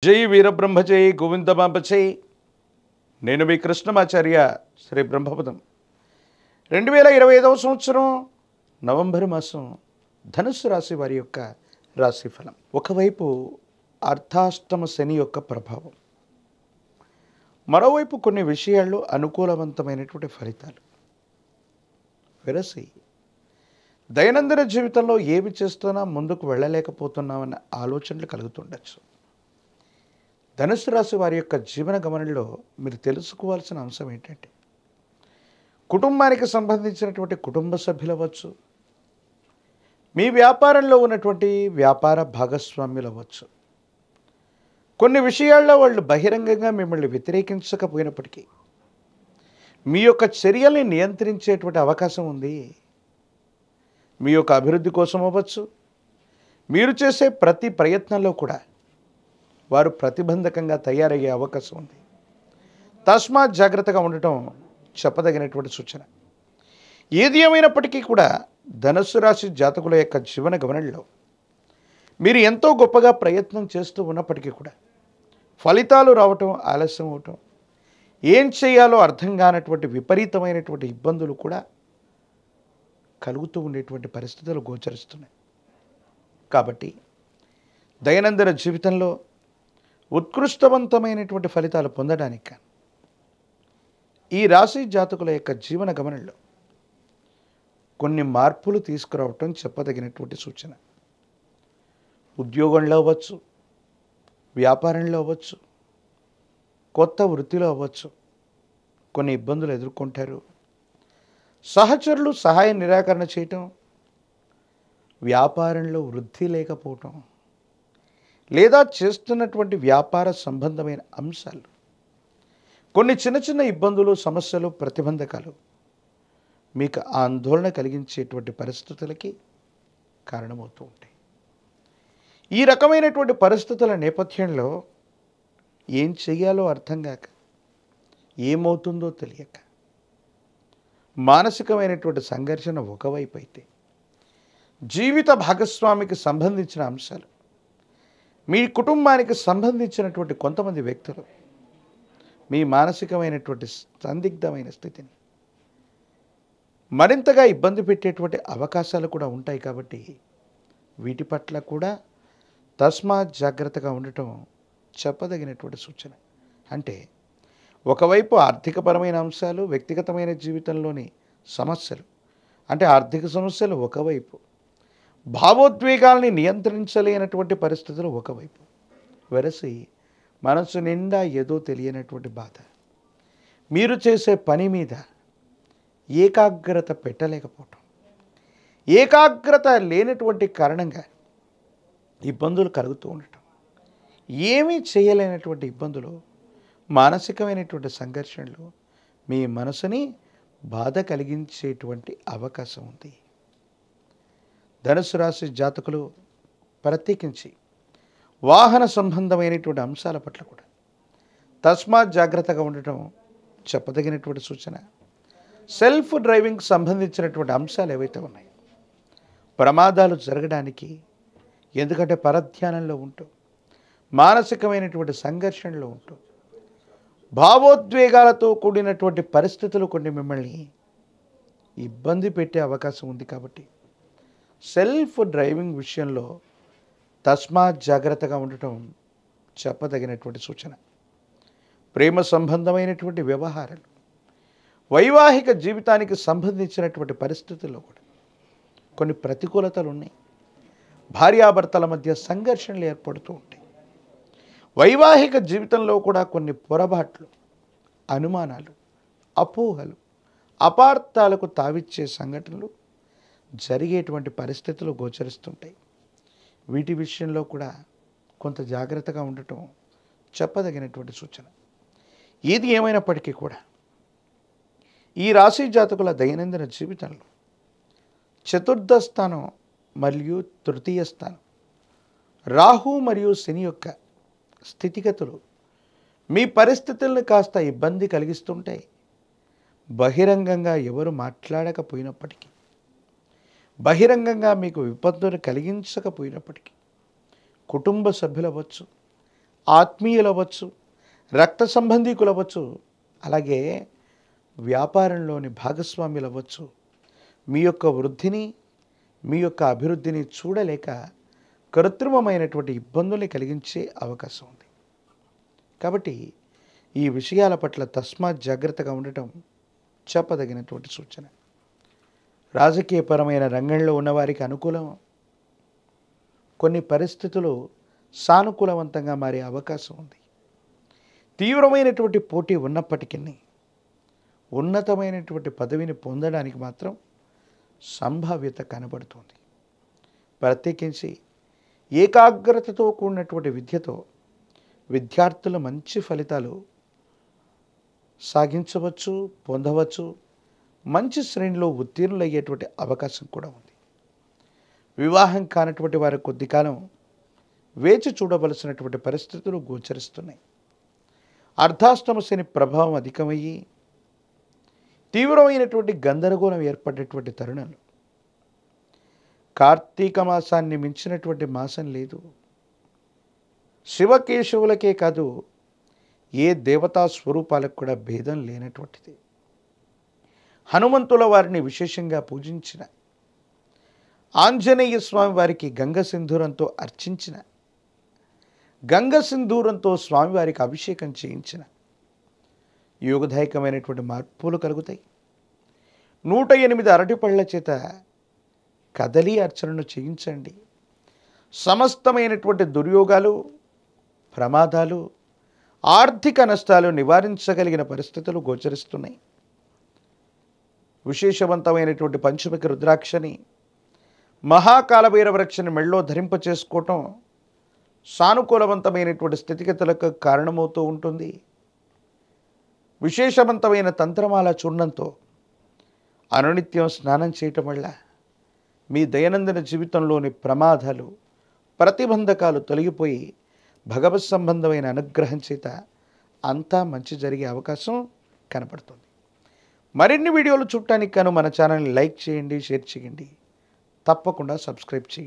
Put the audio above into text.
జై వీరబ్రహ్మ జై గోవిందమాంబ జై. నేను మీ కృష్ణమాచార్య శ్రీ బ్రహ్మపదం. 2025వ సంవత్సరం నవంబర్ మాసం ధనుస్సు రాశి వారి యొక్క రాశిఫలం. ఒకవైపు అర్ధాష్టమ శని యొక్క ప్రభావం, మరోవైపు కొన్ని విషయాల్లో అనుకూలవంతమైనటువంటి ఫలితాలు. వెరసి దైనందిన జీవితంలో ఏమి చేస్తున్నా ముందుకు వెళ్ళలేకపోతున్నామన్న ఆలోచనలు కలుగుతుండొచ్చు. ధనుసు రాశి వారి యొక్క జీవన గమనంలో మీరు తెలుసుకోవాల్సిన అంశం ఏంటంటే, కుటుంబానికి సంబంధించినటువంటి కుటుంబ సభ్యులు అవ్వచ్చు, మీ వ్యాపారంలో ఉన్నటువంటి వ్యాపార భాగస్వామ్యులు అవ్వచ్చు. కొన్ని విషయాల్లో వాళ్ళు బహిరంగంగా మిమ్మల్ని వ్యతిరేకించకపోయినప్పటికీ మీ యొక్క చర్యల్ని నియంత్రించేటువంటి అవకాశం ఉంది. మీ యొక్క అభివృద్ధి కోసం అవ్వచ్చు, మీరు చేసే ప్రతి ప్రయత్నంలో కూడా వారు ప్రతిబంధకంగా తయారయ్యే అవకాశం ఉంది. తస్మాత్ జాగ్రత్తగా ఉండటం చెప్పదగినటువంటి సూచన. ఏది ఏమైనప్పటికీ కూడా ధనుస్సు రాశి జాతకుల యొక్క జీవన గమనంలో మీరు ఎంతో గొప్పగా ప్రయత్నం చేస్తూ ఉన్నప్పటికీ కూడా ఫలితాలు రావటం ఆలస్యం అవటం, ఏం చేయాలో అర్థం కానటువంటి విపరీతమైనటువంటి ఇబ్బందులు కూడా కలుగుతూ ఉండేటువంటి పరిస్థితులు గోచరిస్తున్నాయి. కాబట్టి దైనందిన జీవితంలో ఉత్కృష్టవంతమైనటువంటి ఫలితాలు పొందడానికి ఈ రాశి జాతకుల యొక్క జీవన గమనంలో కొన్ని మార్పులు తీసుకురావటం చెప్పదగినటువంటి సూచన. ఉద్యోగంలో అవ్వచ్చు, వ్యాపారంలో అవ్వచ్చు, కొత్త వృత్తిలో అవ్వచ్చు, కొన్ని ఇబ్బందులు ఎదుర్కొంటారు. సహచరులు సహాయ నిరాకరణ చేయటం, వ్యాపారంలో వృద్ధి లేకపోవటం, లేదా చేస్తున్నటువంటి వ్యాపార సంబంధమైన అంశాలు కొన్ని చిన్న చిన్న ఇబ్బందులు, సమస్యలు, ప్రతిబంధకాలు మీకు ఆందోళన కలిగించేటువంటి పరిస్థితులకి కారణమవుతూ ఉంటాయి. ఈ రకమైనటువంటి పరిస్థితుల నేపథ్యంలో ఏం చెయ్యాలో అర్థం కాక, ఏమవుతుందో తెలియక మానసికమైనటువంటి సంఘర్షణ ఒకవైపు అయితే, జీవిత భాగస్వామికి సంబంధించిన అంశాలు, మీ కుటుంబానికి సంబంధించినటువంటి కొంతమంది వ్యక్తులు మీ మానసికమైనటువంటి సందిగ్ధమైన స్థితిని మరింతగా ఇబ్బంది పెట్టేటువంటి అవకాశాలు కూడా ఉంటాయి. కాబట్టి వీటి పట్ల కూడా తస్మాత్ జాగ్రత్తగా ఉండటం చెప్పదగినటువంటి సూచన. అంటే ఒకవైపు ఆర్థికపరమైన అంశాలు, వ్యక్తిగతమైన జీవితంలోని సమస్యలు, అంటే ఆర్థిక సమస్యలు ఒకవైపు, భావోద్వేగాల్ని నియంత్రించలేనటువంటి పరిస్థితులు ఒకవైపు, వెరసి మనసు నిండా ఏదో తెలియనటువంటి బాధ, మీరు చేసే పని మీద ఏకాగ్రత పెట్టలేకపోవటం, ఏకాగ్రత లేనటువంటి కారణంగా ఇబ్బందులు కలుగుతూ ఉండటం, ఏమీ చేయలేనటువంటి ఇబ్బందులు, మానసికమైనటువంటి సంఘర్షణలు మీ మనసుని బాధ కలిగించేటువంటి అవకాశం ఉంది. ధనుసు రాశి జాతకులు ప్రత్యేకించి వాహన సంబంధమైనటువంటి అంశాల పట్ల కూడా తస్మాత్ జాగ్రత్తగా ఉండటం చెప్పదగినటువంటి సూచన. సెల్ఫ్ డ్రైవింగ్ సంబంధించినటువంటి అంశాలు ఏవైతే ఉన్నాయో, ప్రమాదాలు జరగడానికి, ఎందుకంటే పరధ్యానంలో ఉంటూ, మానసికమైనటువంటి సంఘర్షణలో ఉంటూ, భావోద్వేగాలతో కూడినటువంటి పరిస్థితులు కొన్ని మిమ్మల్ని ఇబ్బంది పెట్టే అవకాశం ఉంది. కాబట్టి సెల్ఫ్ డ్రైవింగ్ విషయంలో తస్మాత్ జాగ్రత్తగా ఉండటం చెప్పదగినటువంటి సూచన. ప్రేమ సంబంధమైనటువంటి వ్యవహారాలు, వైవాహిక జీవితానికి సంబంధించినటువంటి పరిస్థితుల్లో కూడా కొన్ని ప్రతికూలతలు ఉన్నాయి. భార్యాభర్తల మధ్య సంఘర్షణలు ఏర్పడుతూ ఉంటాయి. వైవాహిక జీవితంలో కూడా కొన్ని పొరపాట్లు, అనుమానాలు, అపోహలు, అపార్థాలకు తావిచ్చే సంఘటనలు జరిగేటువంటి పరిస్థితులు గోచరిస్తుంటాయి. వీటి విషయంలో కూడా కొంత జాగ్రత్తగా ఉండటం చెప్పదగినటువంటి సూచన. ఏది ఏమైనప్పటికీ కూడా ఈ రాశి జాతకుల దైనందిన జీవితంలో చతుర్థ స్థానం మరియు తృతీయ స్థానం, రాహు మరియు శని యొక్క స్థితిగతులు మీ పరిస్థితులను కాస్త ఇబ్బంది కలిగిస్తుంటాయి. బహిరంగంగా ఎవరు మాట్లాడకపోయినప్పటికీ, బహిరంగంగా మీకు విపత్తును కలిగించకపోయినప్పటికీ కుటుంబ సభ్యులు అవ్వచ్చు, ఆత్మీయులు అవ్వచ్చు, రక్త సంబంధీకులు అవ్వచ్చు, అలాగే వ్యాపారంలోని భాగస్వాములు అవ్వచ్చు. మీ యొక్క వృద్ధిని, మీ యొక్క అభివృద్ధిని చూడలేక కృత్రిమమైనటువంటి ఇబ్బందుల్ని కలిగించే అవకాశం ఉంది. కాబట్టి ఈ విషయాల పట్ల తస్మాత్ జాగ్రత్తగా ఉండటం చెప్పదగినటువంటి సూచన. రాజకీయపరమైన రంగంలో ఉన్నవారికి అనుకూలం, కొన్ని పరిస్థితులు సానుకూలవంతంగా మారే అవకాశం ఉంది. తీవ్రమైనటువంటి పోటీ ఉన్నప్పటికీ ఉన్నతమైనటువంటి పదవిని పొందడానికి మాత్రం సంభావ్యత కనబడుతుంది. ప్రత్యేకించి ఏకాగ్రతతో కూడినటువంటి విద్యతో విద్యార్థులు మంచి ఫలితాలు సాగించవచ్చు, పొందవచ్చు. మంచి శ్రేణిలో ఉత్తీర్ణులయ్యేటువంటి అవకాశం కూడా ఉంది. వివాహం కానటువంటి వారి కొద్ది కాలం వేచి చూడవలసినటువంటి పరిస్థితులు గోచరిస్తున్నాయి. అర్ధాష్టమ శని ప్రభావం అధికమయ్యి తీవ్రమైనటువంటి గందరగోళం ఏర్పడేటువంటి తరుణాలు. కార్తీక మాసాన్ని మించినటువంటి మాసం లేదు. శివకేశవులకే కాదు, ఏ దేవతా స్వరూపాలకు కూడా భేదం లేనటువంటిది. హనుమంతుల వారిని విశేషంగా పూజించిన, ఆంజనేయ స్వామి వారికి గంగ సింధూరంతో అర్చించిన, గంగ సింధూరంతో స్వామివారికి అభిషేకం చేయించిన యోగదాయకమైనటువంటి మార్పులు కలుగుతాయి. 108 అరటిపళ్ళ చేత కదలి అర్చనను చేయించండి. సమస్తమైనటువంటి దుర్యోగాలు, ప్రమాదాలు, ఆర్థిక నష్టాలు నివారించగలిగిన పరిస్థితులు గోచరిస్తున్నాయి. విశేషవంతమైనటువంటి పంచముఖి రుద్రాక్షని, మహాకాలభైరవ రక్షని మెళ్ళో ధరింప చేసుకోవటం సానుకూలవంతమైనటువంటి స్థితిగతులకు కారణమవుతూ ఉంటుంది. విశేషవంతమైన తంత్రమాల చూర్ణంతో అనునిత్యం స్నానం చేయటం వల్ల మీ దైనందిన జీవితంలోని ప్రమాదాలు, ప్రతిబంధకాలు తొలగిపోయి భగవత్ సంబంధమైన అనుగ్రహం చేత అంతా మంచి జరిగే అవకాశం కనపడుతుంది. మరిన్ని వీడియోలు చూడటానికి గాను మన ఛానల్ని లైక్ చేయండి, షేర్ చేయండి, తప్పకుండా సబ్స్క్రైబ్ చేయండి.